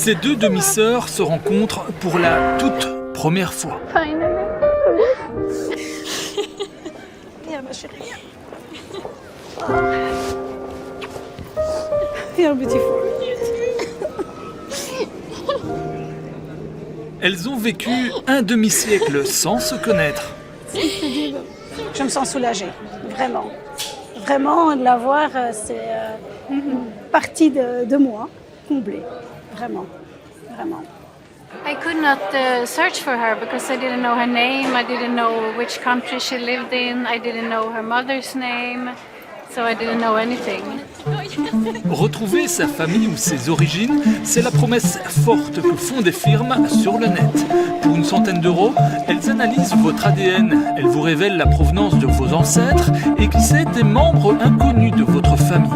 Ces deux demi-sœurs se rencontrent pour la toute première fois. Viens, ma chérie. Viens, beautiful. Elles ont vécu un demi-siècle sans se connaître. Je me sens soulagée, vraiment. Vraiment, de la voir, c'est une partie de moi, comblée. Vraiment, vraiment. I could not search for her because I didn't know her name, I didn't know which country she lived in, I didn't know her mother's name, so I didn't know anything. Retrouver sa famille ou ses origines, c'est la promesse forte que font des firmes sur le net. Pour une centaine d'euros, elles analysent votre ADN, elles vous révèlent la provenance de vos ancêtres et qui sait des membres inconnus de votre famille.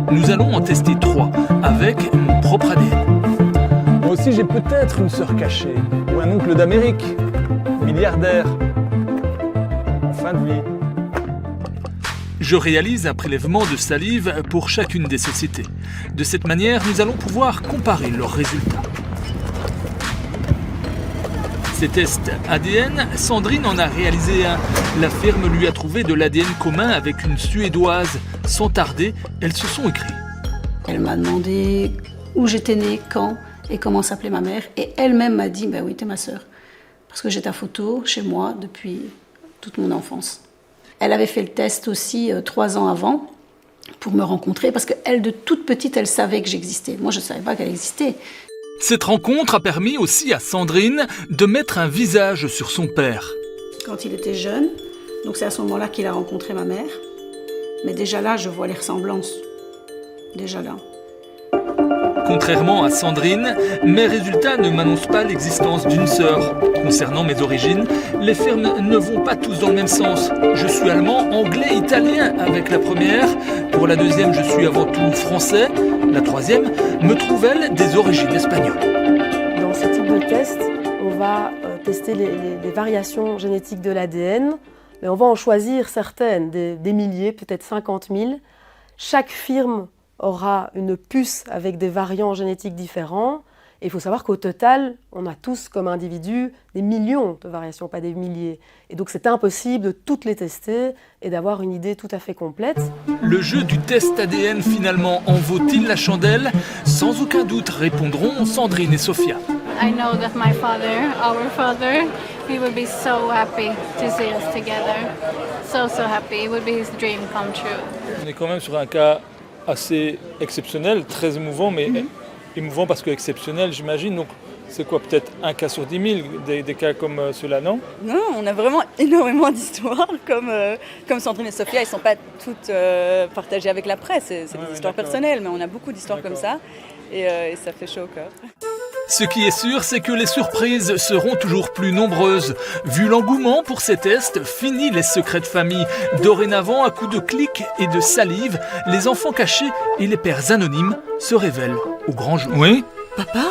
Nous allons en tester 3 avec mon propre ADN. Moi aussi, j'ai peut-être une sœur cachée, ou un oncle d'Amérique, milliardaire, en fin de vie. Je réalise un prélèvement de salive pour chacune des sociétés. De cette manière, nous allons pouvoir comparer leurs résultats. Ces tests ADN, Sandrine en a réalisé un. La firme lui a trouvé de l'ADN commun avec une Suédoise. Sans tarder, elles se sont écrites. Elle m'a demandé où j'étais née, quand et comment s'appelait ma mère. Et elle-même m'a dit, oui, t'es ma sœur. Parce que j'ai ta photo chez moi depuis toute mon enfance. Elle avait fait le test aussi 3 ans avant pour me rencontrer. Parce qu'elle, de toute petite, elle savait que j'existais. Moi, je ne savais pas qu'elle existait. Cette rencontre a permis aussi à Sandrine de mettre un visage sur son père. Quand il était jeune, donc c'est à ce moment-là qu'il a rencontré ma mère. Mais déjà là, je vois les ressemblances. Déjà là. Contrairement à Sandrine, mes résultats ne m'annoncent pas l'existence d'une sœur. Concernant mes origines, les firmes ne vont pas tous dans le même sens. Je suis allemand, anglais, italien avec la première. Pour la deuxième, je suis avant tout français. La troisième me trouve, elle, des origines espagnoles. Dans ce type de test, on va tester les variations génétiques de l'ADN, mais on va en choisir certaines, des milliers, peut-être 50 000. Chaque firme aura une puce avec des variants génétiques différents. Et il faut savoir qu'au total, on a tous comme individus des millions de variations, pas des milliers. Et donc c'est impossible de toutes les tester et d'avoir une idée tout à fait complète. Le jeu du test ADN finalement en vaut-il la chandelle? Sans aucun doute répondront Sandrine et Sophia. I know that my father, our father, he would be so happy to see us together. So happy. It would be his dream come true. On est quand même sur un cas assez exceptionnel, très émouvant, mais émouvant parce que exceptionnel, j'imagine. Donc, c'est quoi, peut-être un cas sur 10 000, des cas comme ceux-là, non? Non, on a vraiment énormément d'histoires. Comme Sandrine et Sophia, elles ne sont pas toutes partagées avec la presse. C'est des histoires personnelles, mais on a beaucoup d'histoires comme ça. Et ça fait chaud au cœur. Ce qui est sûr, c'est que les surprises seront toujours plus nombreuses. Vu l'engouement pour ces tests, fini les secrets de famille. Dorénavant, à coups de clics et de salive, les enfants cachés et les pères anonymes se révèlent au grand jour. Oui, Papa ?